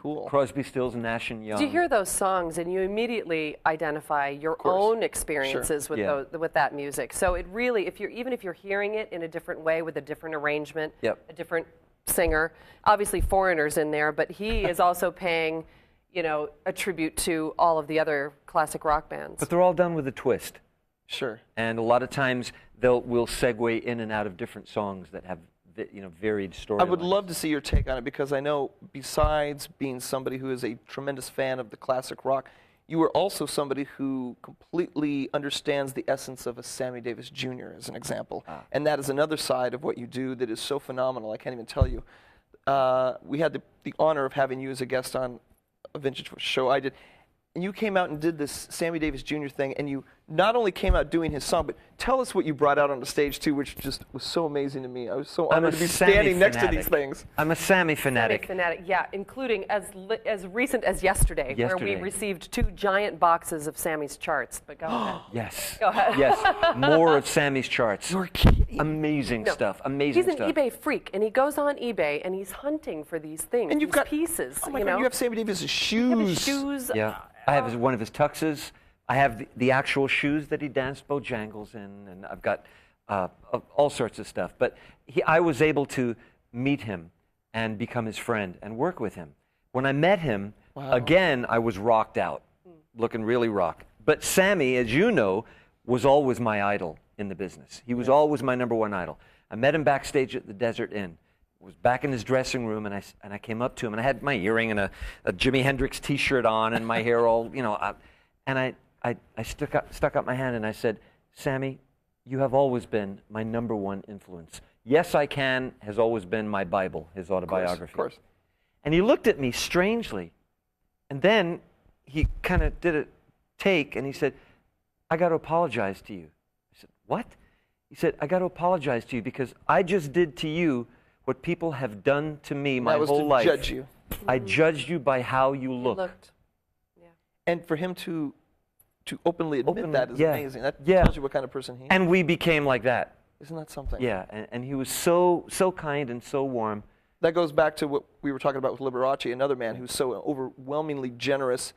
Cool. Crosby, Stills, and Nash and Young. You hear those songs and you immediately identify your own experiences with Yeah. with that music. So it really, if you're hearing it in a different way with a different arrangement, Yep. a different singer, obviously Foreigner's in there, but he is also paying, you know, a tribute to all of the other classic rock bands. But they're all done with a twist. Sure. And a lot of times we'll segue in and out of different songs that have varied story. I would love to see your take on it, because I know besides being somebody who is a tremendous fan of the classic rock, you are also somebody who completely understands the essence of a Sammy Davis Jr., as an example. And that is another side of what you do that is so phenomenal, I can't even tell you. We had the honor of having you as a guest on a vintage show I did. And you came out and did this Sammy Davis Jr. thing, and you not only came out doing his song, but tell us what you brought out on the stage, too, which just was so amazing to me. I was so honored to be standing next to these things. I'm a Sammy fanatic. Sammy fanatic, yeah, including as recent as yesterday, where we received 2 giant boxes of Sammy's charts. But go ahead. Yes. Go ahead. Yes. More of Sammy's charts. You're kidding. Amazing stuff. Amazing stuff. stuff. He's an eBay freak, and he goes on eBay, and he's hunting for these things, and you've got pieces. Oh my God, you have Sammy Davis's shoes. You have his shoes. Yeah. I have one of his tuxes. I have the actual shoes that he danced Bojangles in, and I've got all sorts of stuff. But I was able to meet him and become his friend and work with him. When I met him, again, I was rocked out, looking really rock. But Sammy, as you know, was always my idol in the business. He was always my #1 idol. I met him backstage at the Desert Inn. Was back in his dressing room, and I came up to him, and I had my earring and a Jimi Hendrix T-shirt on, and my hair all, and I stuck up my hand, and I said, Sammy, you have always been my #1 influence. Yes, I Can has always been my Bible, his autobiography. Of course. And he looked at me strangely, and then he kind of did a take, and he said, I got to apologize to you. I said, what? He said, I got to apologize to you because I just did to you what people have done to me my whole life. Judge you. I judged you by how you look. Yeah. And for him to openly admit that is amazing. That tells you what kind of person he is. And we became like that. Isn't that something? Yeah, and he was so kind and so warm. That goes back to what we were talking about with Liberace, another man who's so overwhelmingly generous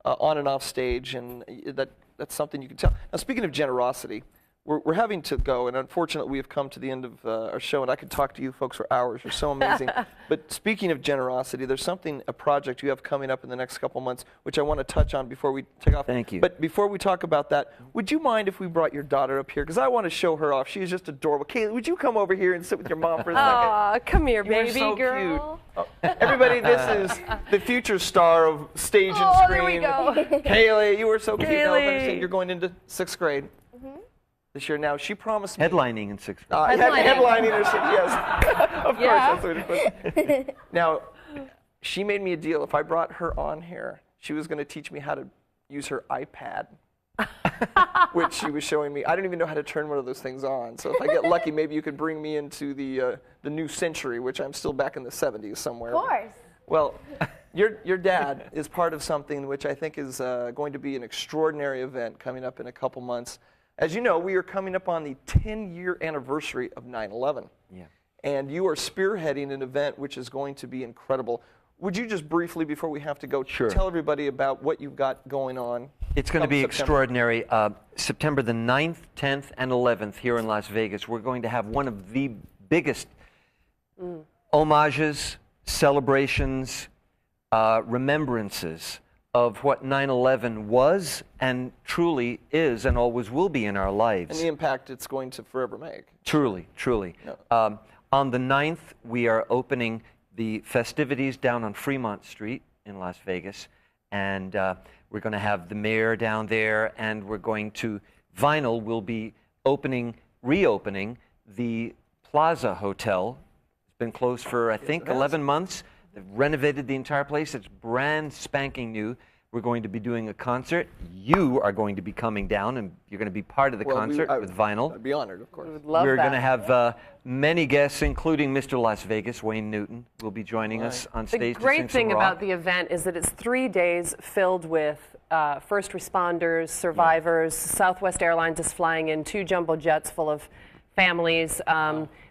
on and off stage, and that's something you can tell. Now, speaking of generosity, we're having to go, and unfortunately we have come to the end of our show, and I could talk to you folks for hours. You're so amazing. But speaking of generosity, there's a project you have coming up in the next couple months, which I want to touch on before we take off. Thank you. But before we talk about that, would you mind if we brought your daughter up here? Because I want to show her off. She is just adorable. Kaylee, would you come over here and sit with your mom for a second? Aw, come here, You are baby so girl. cute. Oh, everybody, this is the future star of stage and screen. There we go. Kaylee, you were so cute. Now, Kaylee. understand you're going into 6th grade. This year. Now, she promised me... Headlining in 6th grade. Headlining or something, yes. Of course, that's what it was. Now, she made me a deal. If I brought her on here, she was going to teach me how to use her iPad, which she was showing me. I don't even know how to turn one of those things on. So if I get lucky, maybe you could bring me into the new century, which I'm still back in the 70s somewhere. Of course. Well, your dad is part of something which I think is going to be an extraordinary event coming up in a couple months. As you know, we are coming up on the 10-year anniversary of 9/11. Yeah. And you are spearheading an event which is going to be incredible. Would you just briefly, before we have to go, tell everybody about what you've got going on? It's going to be extraordinary. September the 9th, 10th, and 11th here in Las Vegas, we're going to have one of the biggest homages, celebrations, remembrances of what 9/11 was and truly is and always will be in our lives. And the impact it's going to forever make. Truly, truly. No. On the 9th, we are opening the festivities down on Fremont Street in Las Vegas. And we're going to have the mayor down there, and we're going to, Vinyl will be reopening the Plaza Hotel. It's been closed for, I think, 11 months. They've renovated the entire place. It's brand spanking new. We're going to be doing a concert. You are going to be coming down, and you're going to be part of the concert with Vinyl. I'd be honored, of course. We're going to have many guests, including Mr. Las Vegas, Wayne Newton, will be joining us on stage. The great thing about the event is that it's 3 days filled with first responders, survivors. Southwest Airlines is flying in 2 jumbo jets full of families.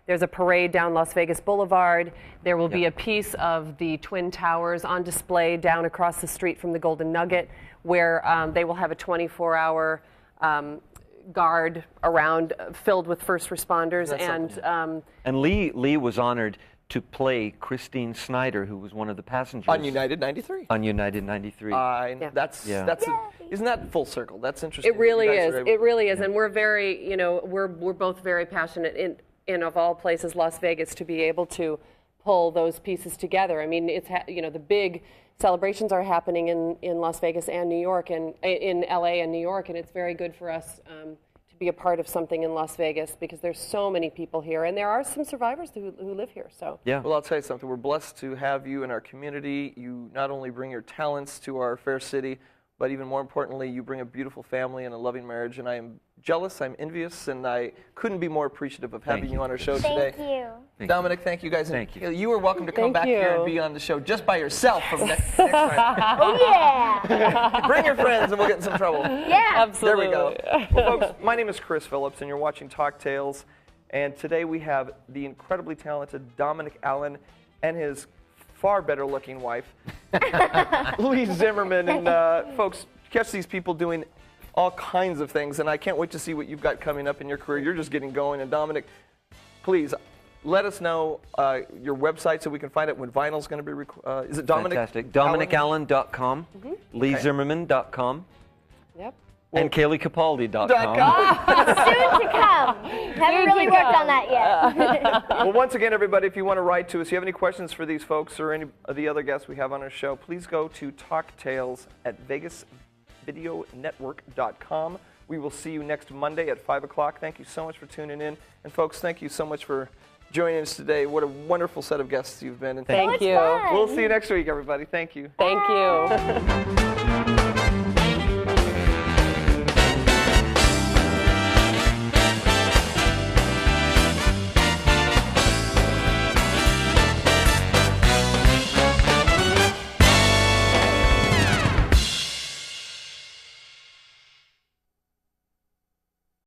There's a parade down Las Vegas Boulevard. There will be a piece of the Twin Towers on display down across the street from the Golden Nugget, where they will have a 24-hour guard around filled with first responders. And Leigh was honored to play Christine Snyder, who was one of the passengers. On United 93. On United 93. Isn't that full circle? That's interesting. It really is. It really is. And we're very, we're both very passionate. in, of all places, Las Vegas, to be able to pull those pieces together. I mean, it's the big celebrations are happening in Las Vegas and New York, and in LA and New York, and it's very good for us to be a part of something in Las Vegas because there's so many people here, and there are some survivors who live here. So Yeah. Well, I'll tell you something. We're blessed to have you in our community. You not only bring your talents to our fair city, but even more importantly, you bring a beautiful family and a loving marriage. And I am jealous, I'm envious, and I couldn't be more appreciative of having you on our show today. Thank you. Dominic, thank you guys. Thank you. You are welcome to come Thank back here you. and be on the show just by yourself from next time. Oh, yeah. Bring your friends and we'll get in some trouble. Yeah. absolutely. There we go. Well, folks, my name is Chris Phillips, and you're watching Talktails. And today we have the incredibly talented Dominic Allen and his far better-looking wife, Leigh Zimmerman. And folks, catch these people doing all kinds of things, and I can't wait to see what you've got coming up in your career. You're just getting going. And Dominic, please let us know your website so we can find out when vinyl's going to be. Is it Dominic? Fantastic. DominicAllen.com, LeighZimmerman.com, Yep. and KayleeCapaldi.com. Soon to come. Haven't really worked on that yet. Well, once again, everybody, if you want to write to us, if you have any questions for these folks or any of the other guests we have on our show, please go to Talktails at VegasVideoNetwork.com. We will see you next Monday at 5 o'clock. Thank you so much for tuning in. And, folks, thank you so much for joining us today. What a wonderful set of guests you've been. And Thank you. Fun. we'll see you next week, everybody. Thank you. Thank you.